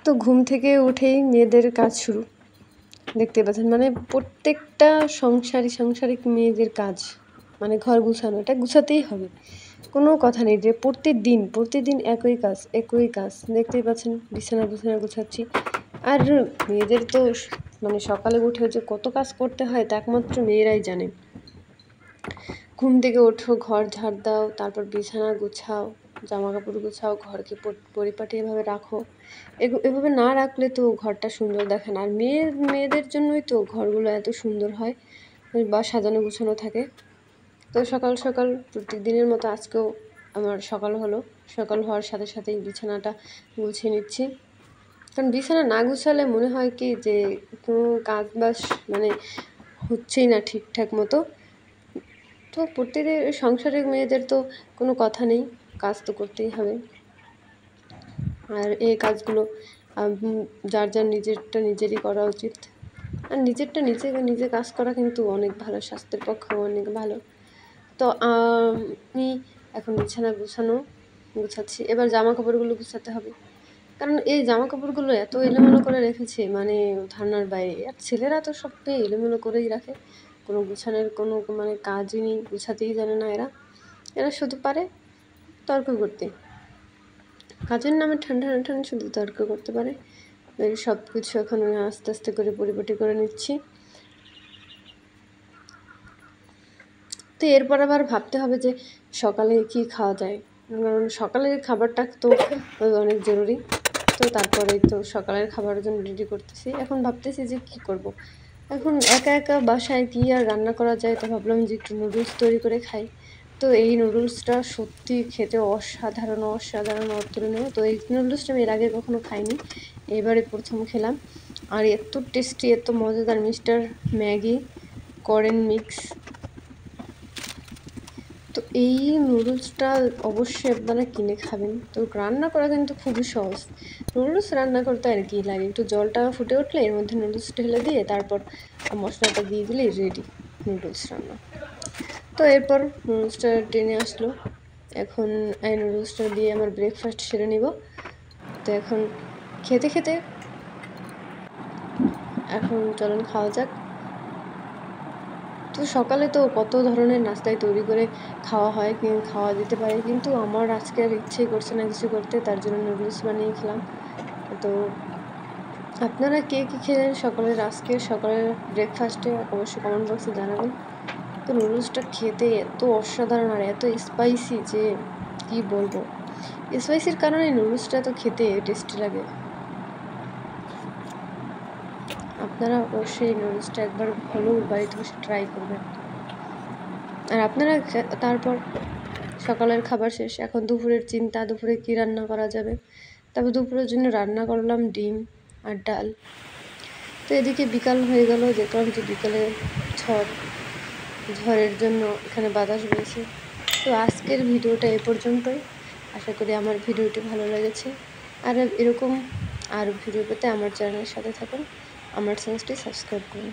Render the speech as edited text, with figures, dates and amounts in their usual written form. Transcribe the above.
তো ঘুম থেকে উঠেই মেয়েদের কাজ শুরু, দেখতে পাচ্ছেন মানে প্রত্যেকটা সাংসারিক মেয়েদের কাজ মানে ঘর গুছানো, এটা গুছাতেই হবে, কোনো কথা নেই যে প্রতিদিন একই কাজ দেখতেই পাচ্ছেন। বিছানা গুছাচ্ছি। আর মেয়েদের তো মানে সকালে উঠে যে কত কাজ করতে হয় তা একমাত্র মেয়েরাই জানে। ঘুম থেকে ওঠো, ঘর ঝাড় দাও, তারপর বিছানা গুছাও, জামা কাপড় গুছাও, ঘরকে পরিপাটি এভাবে রাখো। এভাবে না রাখলে তো ঘরটা সুন্দর দেখে না। আর মেয়েদের জন্যই তো ঘরগুলো এত সুন্দর হয় বা সাজানো গুছানো থাকে। তো সকাল প্রত্যেক দিনের মতো আজকেও আমার সকাল হওয়ার সাথে সাথেই বিছানাটা গুছিয়ে নিচ্ছি। কারণ বিছানা না গুছালে মনে হয় কি যে কোনো কাজ বাস মানে হচ্ছেই না ঠিকঠাক মতো। তো প্রত্যেকের সংসারের মেয়েদের তো কোনো কথা নেই, কাজ তো করতেই হবে। আর এই কাজগুলো যার নিজেরটা নিজেরই করা উচিত। আর নিজেরটা নিজে কাজ করা কিন্তু অনেক ভালো, স্বাস্থ্যের পক্ষেও অনেক ভালো। তো আমি এখন বিছানা গুছাচ্ছি। এবার জামা কাপড়গুলো গুছাতে হবে, কারণ এই জামা কাপড়গুলো এত এলোমেলো করে রেখেছে মানে ধারণার বাইরে। আর ছেলেরা তো সব এলোমেলো করেই রাখে, কোনো গুছানোর কোনো মানে কাজই নেই, গুছাতেই জানে না এরা শুধু পারে তর্ক করতে। কাজের নামে ঠান্ডা শুধু তর্ক করতে পারে। সব কিছু এখন আস্তে আস্তে করে পরিপাটি করে নিচ্ছি। তো এরপর আবার ভাবতে হবে যে সকালে কি খাওয়া যায়, কারণ সকালের খাবারটা তো অনেক জরুরি। তো তারপরেই তো সকালের খাবারের জন্য রেডি করতেছি। এখন ভাবতেছি যে কি করব। এখন একা বাসায় কি আর রান্না করা যায়, তো ভাবলাম যে একটু নুডলস তৈরি করে খাই। তো এই নুডলসটা সত্যি খেতে অসাধারণ অতুলনীয়। তো এই নুডলসটা আমি এর আগে কখনো খাইনি, এবারে প্রথম খেলাম। আর এত টেস্টি, এত মজাদার মিস্টার ম্যাগি করেন মিক্স। তো এই নুডলসটা অবশ্যই আপনারা কিনে খাবেন। তো রান্না করা কিন্তু খুবই সহজ। নুডলস রান্না করতে আর কি লাগে, একটু জলটা ফুটে উঠলে এর মধ্যে নুডলস ঢেলে দিয়ে তারপর মশলাটা দিয়ে দিলেই রেডি নুডলস রান্না। তো এরপর নুডলসটা টেনে আসলো। এখন এই নুডলসটা দিয়ে আমার ব্রেকফাস্ট সেরে নিব। তো এখন খেতে এখন চলুন খাওয়া যাক। তো সকালে তো কত ধরনের নাস্তায় তৈরি করে খাওয়া যেতে পারে, কিন্তু আমার আজকে আর ইচ্ছেই করছে না কিছু করতে, তার জন্য নুডলস বানিয়ে খেলাম। তো আপনারা কে কী খেলেন সকালের ব্রেকফাস্টে অবশ্যই কমেন্ট বক্সে জানাবেন। তো নুডলসটা খেতে এত অসাধারণ আর এত স্পাইসি যে কি বলবো। স্পাইসির কারণে নুডলসটা তো খেতে টেস্টি লাগে। আপনারা অবশ্যই নুডলসটা একবার হলেও বাড়িতে বসে ট্রাই করবেন। আর আপনারা তারপর সকালের খাবার শেষ, এখন দুপুরের চিন্তা, দুপুরে কী রান্না করা যাবে। তারপর দুপুরের জন্য রান্না করলাম ডিম আর ডাল। তো এদিকে বিকাল হয়ে গেল, দেখলাম যে বিকালে ঝড়ের জন্য এখানে বাতাস বইছে। তো আজকের ভিডিওটা এ পর্যন্তই। আশা করি আমার ভিডিওটি ভালো লেগেছে। আর এরকম ভিডিও পেতে আমার চ্যানেলের সাথে থাকুন, আমার চ্যানেলটি সাবস্ক্রাইব করুন।